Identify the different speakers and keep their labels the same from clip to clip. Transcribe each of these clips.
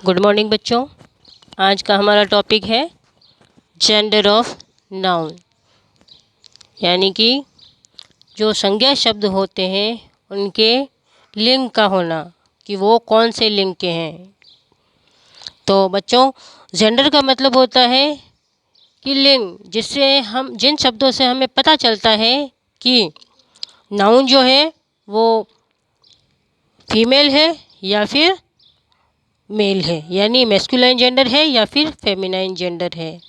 Speaker 1: Good morning बच्चों। आज का हमारा टॉपिक है जेंडर ऑफ नाउन, यानी कि जो संज्ञा शब्द होते हैं उनके लिंग का होना, कि वो कौन से लिंग के हैं। तो बच्चों, जेंडर का मतलब होता है कि लिंग, जिससे हम जिन शब्दों से हमें पता चलता है कि नाउन जो है वो फीमेल है या फिर मेल है, यानी मैस्कुलाइन जेंडर है या फिर फेमिनाइन जेंडर है।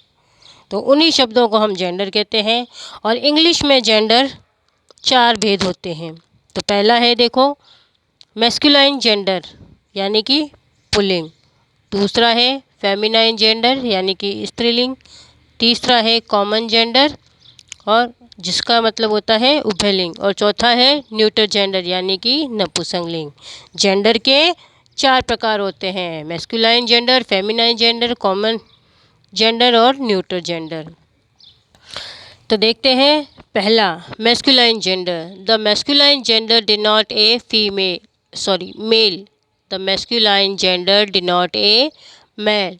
Speaker 1: तो उन्हीं शब्दों को हम जेंडर कहते हैं। और इंग्लिश में जेंडर 4 भेद होते हैं। तो पहला है, देखो, मैस्कुलाइन जेंडर यानी कि पुल्लिंग। दूसरा है फेमिनाइन जेंडर यानी कि स्त्रीलिंग। तीसरा है कॉमन जेंडर, और जिसका मतलब होता है उभयलिंग। और चौथा है न्यूटर जेंडर यानी कि नपुंसकलिंग। जेंडर के 4 प्रकार होते हैं: masculine gender, feminine gender, common gender और न्यूटर जेंडर। तो देखते हैं पहला, masculine gender. The masculine gender denote a male. The masculine gender denote a male.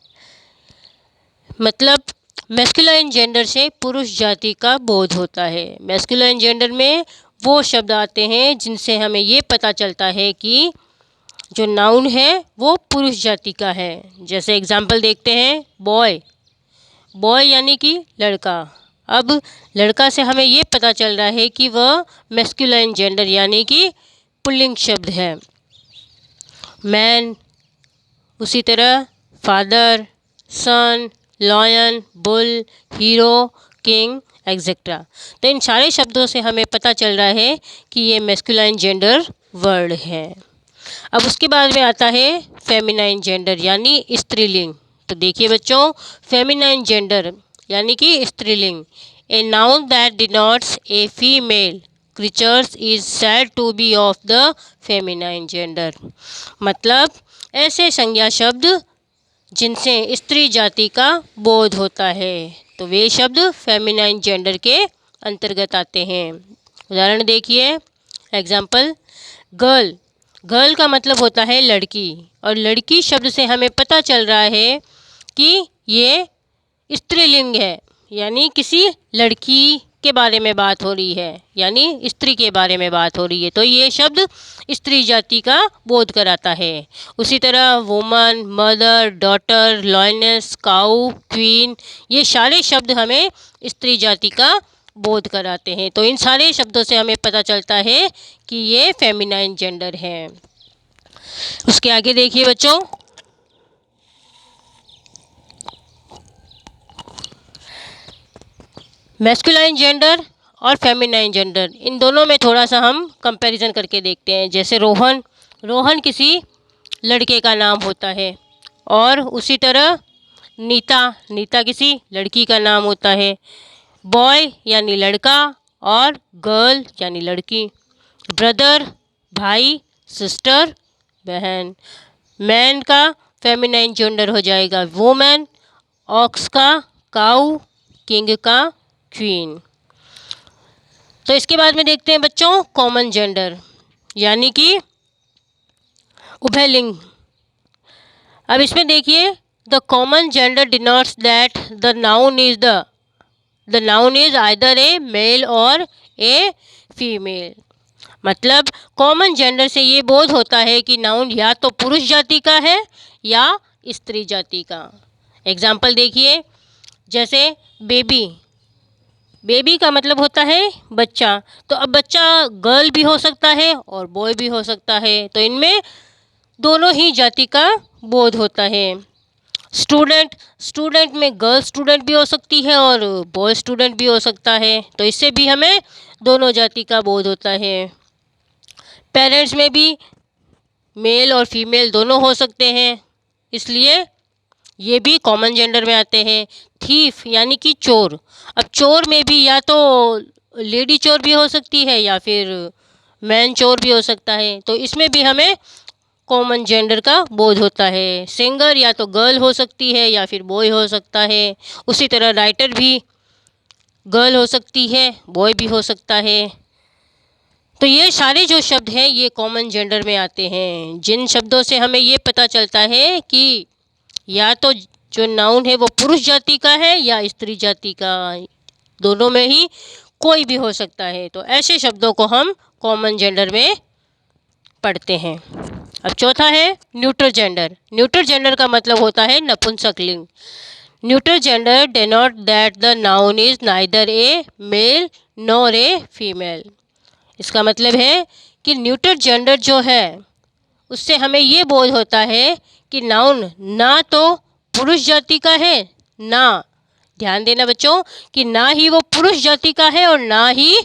Speaker 1: मतलब मैस्कुलाइन जेंडर से पुरुष जाति का बोध होता है। मैस्कुलाइन जेंडर में वो शब्द आते हैं जिनसे हमें ये पता चलता है कि जो नाउन है वो पुरुष जाति का है। जैसे एग्जाम्पल देखते हैं, बॉय। बॉय यानी कि लड़का। अब लड़का से हमें ये पता चल रहा है कि वह मैस्कुलाइन जेंडर यानी कि पुल्लिंग शब्द है। मैन, उसी तरह फादर, सन, लॉयन, बुल, हीरो, किंग, एग्जेट्रा। तो इन सारे शब्दों से हमें पता चल रहा है कि ये मैस्कुलाइन जेंडर वर्ड है। अब उसके बाद में आता है फेमिनाइन जेंडर यानी स्त्रीलिंग। तो देखिए बच्चों, फेमिनाइन जेंडर यानी कि स्त्रीलिंग, a noun that denotes a female creatures is said to be of the feminine gender. मतलब ऐसे संज्ञा शब्द जिनसे स्त्री जाति का बोध होता है, तो वे शब्द फेमिनाइन जेंडर के अंतर्गत आते हैं। उदाहरण देखिए, एग्जाम्पल, गर्ल। गर्ल का मतलब होता है लड़की, और लड़की शब्द से हमें पता चल रहा है कि ये स्त्रीलिंग है, यानी किसी लड़की के बारे में बात हो रही है, यानी स्त्री के बारे में बात हो रही है। तो ये शब्द स्त्री जाति का बोध कराता है। उसी तरह वुमन, मदर, डॉटर, लॉयनेस, काऊ, क्वीन, ये सारे शब्द हमें स्त्री जाति का बोध कराते हैं। तो इन सारे शब्दों से हमें पता चलता है कि ये फेमिनाइन जेंडर है। उसके आगे देखिए बच्चों, मैस्कुलाइन जेंडर और फेमिनाइन जेंडर, इन दोनों में थोड़ा सा हम कंपैरिजन करके देखते हैं। जैसे रोहन, रोहन किसी लड़के का नाम होता है। और उसी तरह नीता, नीता किसी लड़की का नाम होता है। बॉय यानी लड़का, और गर्ल यानी लड़की। ब्रदर भाई, सिस्टर बहन। मैन का फेमिनाइन जेंडर हो जाएगा वुमेन, ऑक्स का काऊ, किंग का क्वीन। तो इसके बाद में देखते हैं बच्चों कॉमन जेंडर यानी कि उभयलिंग। अब इसमें देखिए, the common gender denotes that the noun is either a male और ए फीमेल। मतलब कॉमन जेंडर से ये बोध होता है कि नाउन या तो पुरुष जाति का है या स्त्री जाति का। एग्जाम्पल देखिए, जैसे बेबी। बेबी का मतलब होता है बच्चा। तो अब बच्चा गर्ल भी हो सकता है और बॉय भी हो सकता है, तो इनमें दोनों ही जाति का बोध होता है। स्टूडेंट, स्टूडेंट में गर्ल स्टूडेंट भी हो सकती है और बॉय स्टूडेंट भी हो सकता है, तो इससे भी हमें दोनों जाति का बोध होता है। पेरेंट्स में भी मेल और फीमेल दोनों हो सकते हैं, इसलिए ये भी कॉमन जेंडर में आते हैं। थीफ यानी कि चोर। अब चोर में भी या तो लेडी चोर भी हो सकती है या फिर मैन चोर भी हो सकता है, तो इसमें भी हमें कॉमन जेंडर का बोध होता है। सिंगर या तो गर्ल हो सकती है या फिर बॉय हो सकता है। उसी तरह राइटर भी गर्ल हो सकती है, बॉय भी हो सकता है। तो ये सारे जो शब्द हैं ये कॉमन जेंडर में आते हैं, जिन शब्दों से हमें ये पता चलता है कि या तो जो नाउन है वो पुरुष जाति का है या स्त्री जाति का, दोनों में ही कोई भी हो सकता है। तो ऐसे शब्दों को हम कॉमन जेंडर में पढ़ते हैं। अब चौथा है न्यूट्रल जेंडर। न्यूट्रल जेंडर का मतलब होता है नपुंसकलिंग। Neutral gender denote that the noun is neither a male nor a female. इसका मतलब है कि न्यूट्रल जेंडर जो है उससे हमें ये बोध होता है कि नाउन ना तो पुरुष जाति का है, ना, ध्यान देना बच्चों, कि ना ही वो पुरुष जाति का है और ना ही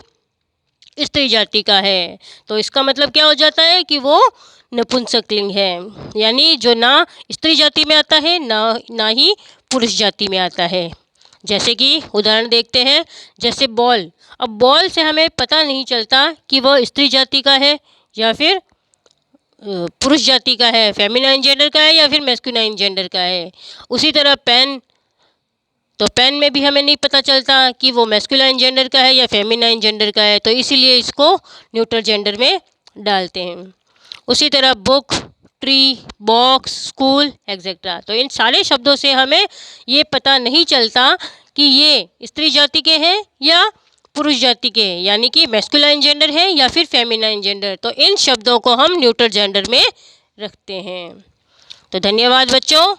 Speaker 1: स्त्री जाति का है। तो इसका मतलब क्या हो जाता है कि वो नपुंसकलिंग है, यानी जो ना स्त्री जाति में आता है ना ही पुरुष जाति में आता है। जैसे कि उदाहरण देखते हैं, जैसे बॉल। अब बॉल से हमें पता नहीं चलता कि वो स्त्री जाति का है या फिर पुरुष जाति का है, फेमिनाइन जेंडर का है या फिर मैस्कुलाइन जेंडर का है। उसी तरह पेन, तो पेन में भी हमें नहीं पता चलता कि वो मैस्कुलाइन जेंडर का है या फेमिनाइन जेंडर का है, तो इसीलिए इसको न्यूट्रल जेंडर में डालते हैं। उसी तरह book, tree, box, school etcetera. तो इन सारे शब्दों से हमें ये पता नहीं चलता कि ये स्त्री जाति के हैं या पुरुष जाति के, यानी कि मैस्कुलाइन जेंडर है या फिर फेमिनाइन जेंडर। तो इन शब्दों को हम न्यूट्रल जेंडर में रखते हैं। तो धन्यवाद बच्चों।